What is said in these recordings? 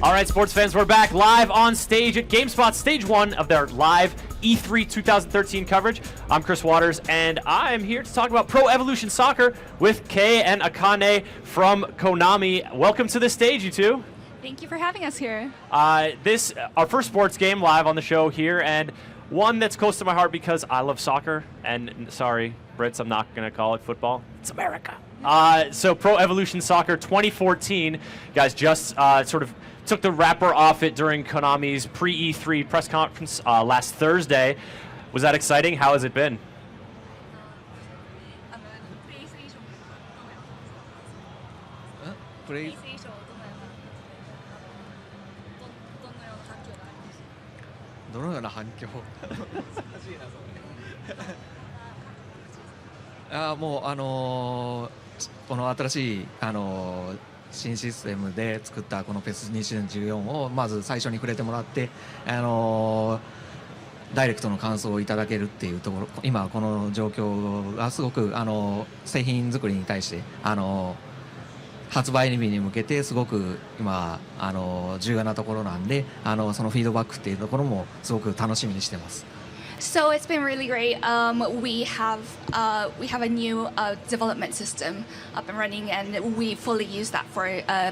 All right, sports fans, we're back live on stage at GameSpot, stage 1 of their live E3 2013 coverage. I'm Chris Waters, and I'm here to talk about Pro Evolution Soccer with Kei and Akane from Konami. Welcome to the stage, you two. Thank you for having us here. This our first sports game live on the show here, and one that's close to my heart because I love soccer. And sorry, Brits, I'm not going to call it football. It's America. So Pro Evolution Soccer 2014, guys, just sort of took the wrapper off it during Konami's pre-E3 press conference last Thursday. Was that exciting? How has it been? PlayStation どのような反響もうこの新しい新システムで作ったこの PES2014 をまず最初に触れてもらってダイレクトの感想をいただけるっていうところ、今この状況がすごく製品作りに対して発売日に向けてすごく今重要なところなんでそのフィードバックっていうところもすごく楽しみにしてます。So it's been really great. We have a new development system up and running, and we fully use that for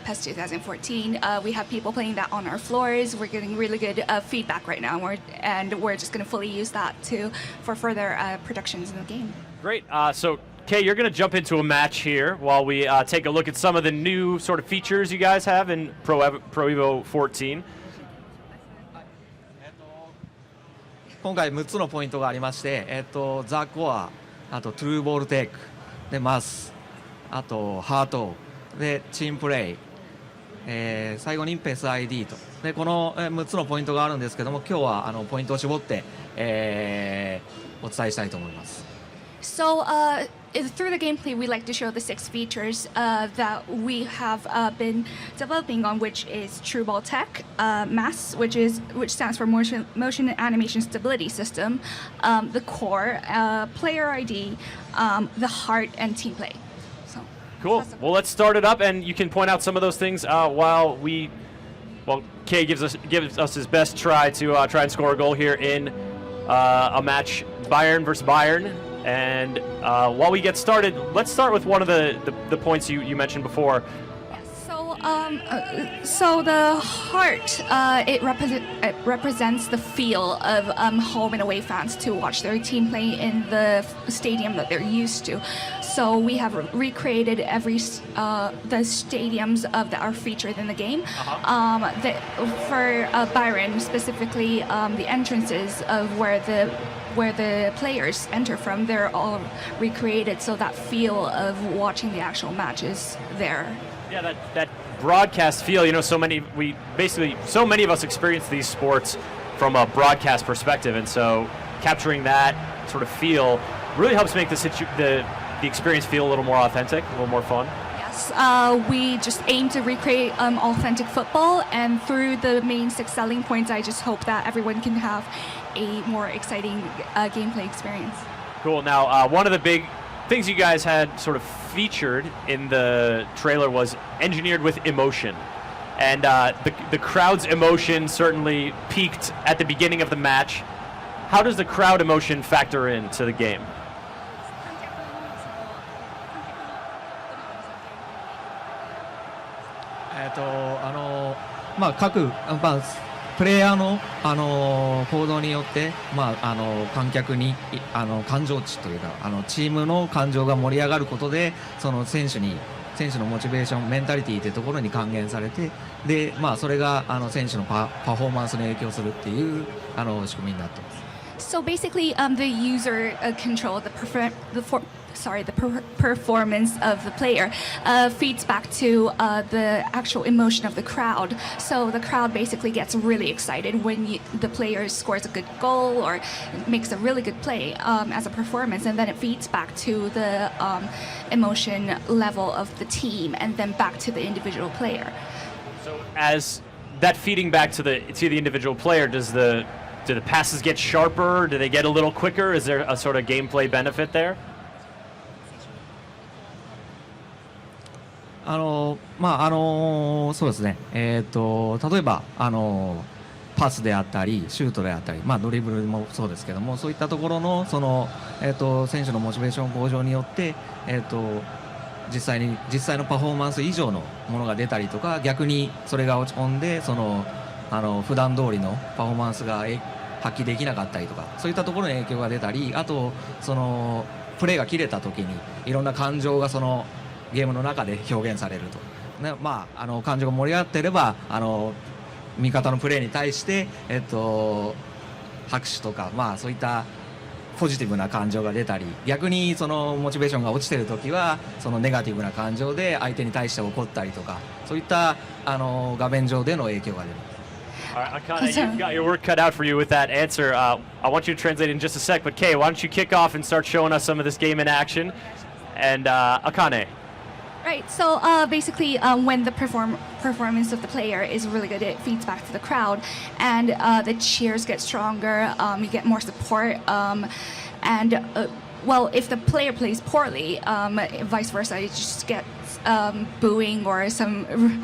PES 2014. We have people playing that on our floors. We're getting really good feedback right now, and we're just going to fully use that for further productions in the game. Great. So Kei, you're going to jump into a match here while we take a look at some of the new sort of features you guys have in Pro Evo 14. 今回6つのポイントがありまして、ザ・コア、あとトゥルーボールテイク、でマス、あとハート、でチームプレイ、最後にペス ID と、でこの6つのポイントがあるんですけども、今日はポイントを絞って、お伝えしたいと思います。So through the gameplay, we like to show the 6 features that we have been developing on, which is True Ball Tech, MAS, which stands for Motion and Animation Stability System, the Core, Player ID, the Heart, and Team Play. So, cool. Well, let's start it up, and you can point out some of those things while Kei gives us his best try to try and score a goal here in a match, Bayern versus Bayern. And while we get started, let's start with one of the points you mentioned before. So the heart, it represents the feel of home and away fans to watch their team play in the stadium that they're used to. So we have recreated the stadiums that are featured in the game. For Byron specifically, the entrances of where the players enter from, they're all recreated, so that feel of watching the actual match is there. Yeah, that broadcast feel, so many of us experience these sports from a broadcast perspective, and so capturing that sort of feel really helps make the experience feel a little more authentic, a little more fun. Yes, we just aim to recreate authentic football, and through the main 6 selling points, I just hope that everyone can have a more exciting gameplay experience. Cool. Now, one of the big things you guys had sort of featured in the trailer was engineered with emotion. And the crowd's emotion certainly peaked at the beginning of the match. How does the crowd emotion factor into the game? 各プレイヤーの行動によって観客に感情値というかチームの感情が盛り上がることでその選手のモチベーションメンタリティというところに還元されてでそれが選手のパフォーマンスに影響するっていう仕組みになっています。So basically, the user control the performance of the player feeds back to the actual emotion of the crowd. So the crowd basically gets really excited when the player scores a good goal or makes a really good play as a performance, and then it feeds back to the emotion level of the team and then back to the individual player. So as that feeding back to the individual player, do the passes get sharper? Do they get a little quicker? Is there a sort of gameplay benefit there? そうですね、例えば、パスであったりシュートであったり、ドリブルもそうですけども、そういったところの選手のモチベーション向上によって、実際のパフォーマンス以上のものが出たりとか、逆にそれが落ち込んで普段通りのパフォーマンスが発揮できなかったりとか、そういったところに影響が出たり、あとプレーが切れた時にいろんな感情がゲームの中で表現されると、ね、感情が盛り上がっていれば味方のプレーに対して、拍手とか、そういったポジティブな感情が出たり、逆にモチベーションが落ちている時はネガティブな感情で相手に対して怒ったりとか、そういった画面上での影響が出ます。All right, Akane, you've got your work cut out for you with that answer. I want you to translate in just a sec, but Kay, why don't you kick off and start showing us some of this game in action? And Akane. Right, so basically when the performance of the player is really good, it feeds back to the crowd, and the cheers get stronger, you get more support, and well, if the player plays poorly, vice versa, you just get booing or some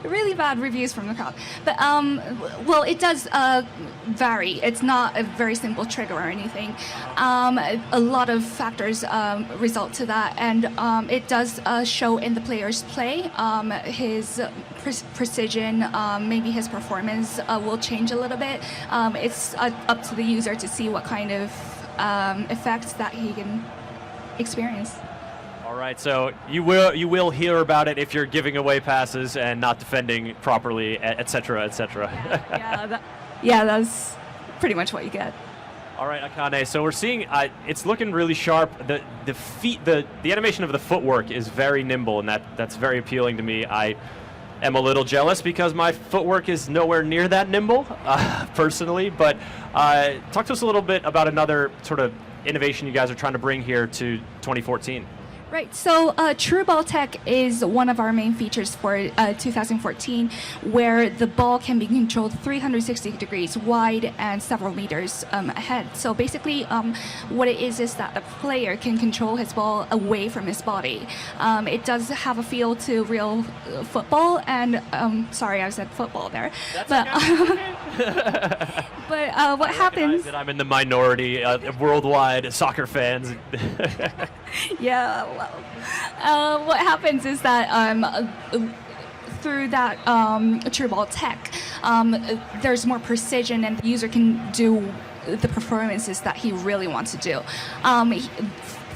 really bad reviews from the crowd. But well, it does vary. It's not a very simple trigger or anything. A lot of factors result to that, and it does show in the player's play. His precision, maybe his performance will change a little bit. It's up to the user to see what kind of effects that he can experience. All right, so you will hear about it if you're giving away passes and not defending properly, etc., etc. Yeah, that's pretty much what you get. All right, Akane. So we're seeing it's looking really sharp. The feet, the animation of the footwork is very nimble, and that's very appealing to me. I am a little jealous because my footwork is nowhere near that nimble, personally. But talk to us a little bit about another sort of innovation you guys are trying to bring here to 2014. Right, so True Ball Tech is one of our main features for 2014, where the ball can be controlled 360 degrees wide and several meters ahead. So basically, what it is that the player can control his ball away from his body. It does have a feel to real football, and sorry, I said football there. That's but okay. But what happens? That I'm in the minority worldwide soccer fans. Yeah, well, what happens is that through that True Ball Tech, there's more precision, and the user can do the performances that he really wants to do.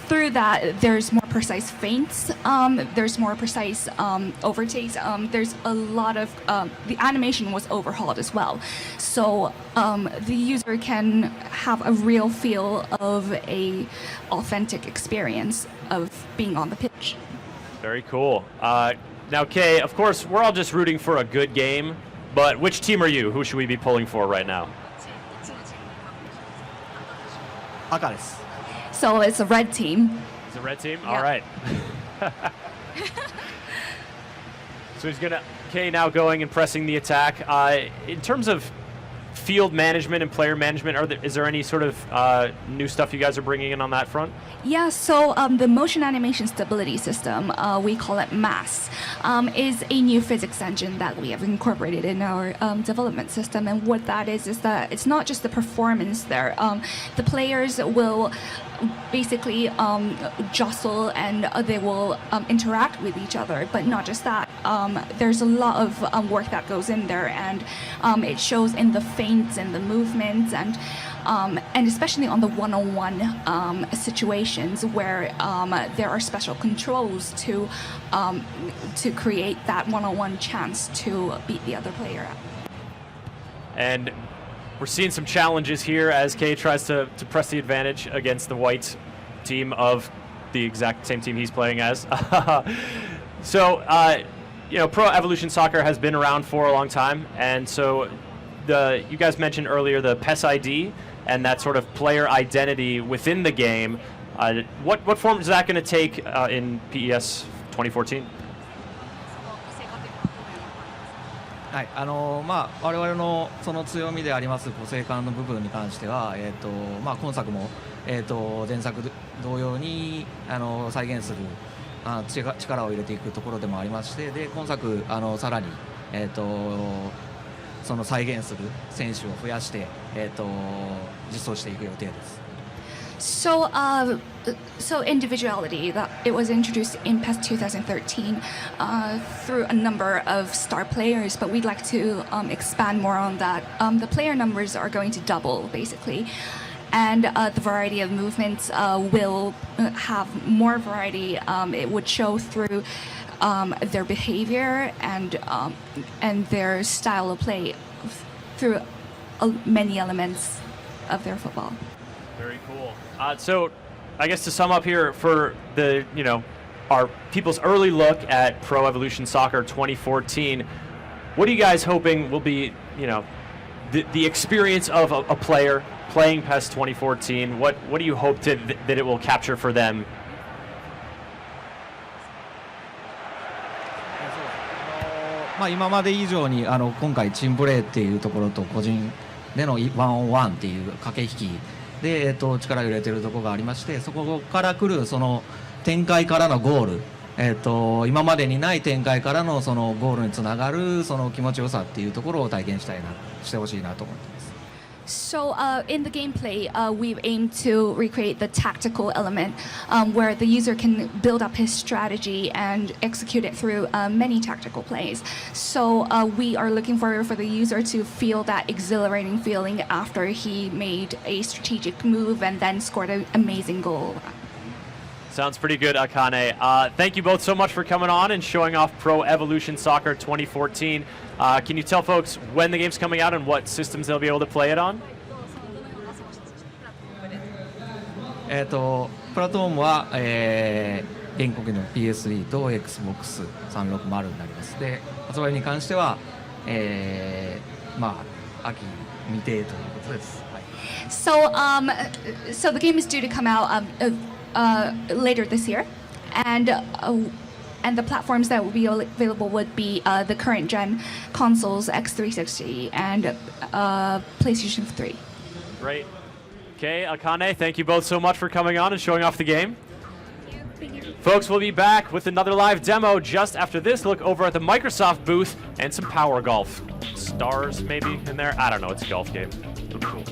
Through that, there's more precise feints, there's more precise overtakes, there's a lot of, the animation was overhauled as well. So the user can have a real feel of a authentic experience of being on the pitch. Very cool. Now, Kay, of course, we're all just rooting for a good game, but which team are you? Who should we be pulling for right now? 赤です。 So it's a red team. It's a red team? Yeah. All right. So he's going to, Kay now going and pressing the attack. In terms of field management and player management, is there any sort of new stuff you guys are bringing in on that front? Yeah, so the motion animation stability system, we call it MAS, is a new physics engine that we have incorporated in our development system. And what that is that it's not just the performance there. The players will basically jostle, and they will interact with each other, but not just that. There's a lot of work that goes in there, and it shows in the feints and the movements, and especially on the one-on-one situations where there are special controls to create that one-on-one chance to beat the other player. And we're seeing some challenges here as Kay tries to press the advantage against the white team of the exact same team he's playing as. So, you know, Pro Evolution Soccer has been around for a long time, and so you guys mentioned earlier the PES ID and that sort of player identity within the game. What form is that going to take in PES 2014? はい、我々のその強みであります個性感の部分に関しては、今作も、前作同様に再現する力を入れていくところでもありまして、で今作さらに、その再現する選手を増やして、実装していく予定です。So, so individuality, that it was introduced in PES 2013 through a number of star players, but we'd like to expand more on that. The player numbers are going to double, basically, and the variety of movements will have more variety. It would show through their behavior and their style of play through many elements of their football. Very cool. So, I guess to sum up here for the, our people's early look at Pro Evolution Soccer 2014, what are you guys hoping will be, the experience of a player playing PES 2014? What do you hope that it will capture for them? 今まで以上に今回チームプレーっていうところと個人でのワンオンワンっていう駆け引きで、力を入れているところがありまして、そこから来るその展開からのゴール、今までにない展開からのそのゴールにつながるその気持ちよさっていうところを体験してほしいなと思ってます。So in the gameplay, we've aimed to recreate the tactical element where the user can build up his strategy and execute it through many tactical plays. So we are looking for the user to feel that exhilarating feeling after he made a strategic move and then scored an amazing goal. Sounds pretty good, Akane. Thank you both so much for coming on and showing off Pro Evolution Soccer 2014. Can you tell folks when the game's coming out and what systems they'll be able to play it on? プラットフォームは、現国の PS3 と Xbox360 になります。で、発売に関しては、秋未定ということです。はい。So the game is due to come out later this year, and the platforms that will be available would be the current gen consoles, X360 and PlayStation 3. Great. Okay, Akane, thank you both so much for coming on and showing off the game. Thank you. Folks, we'll be back with another live demo just after this look over at the Microsoft booth and some Power Golf. Stars maybe in there? I don't know, it's a golf game. Looks cool.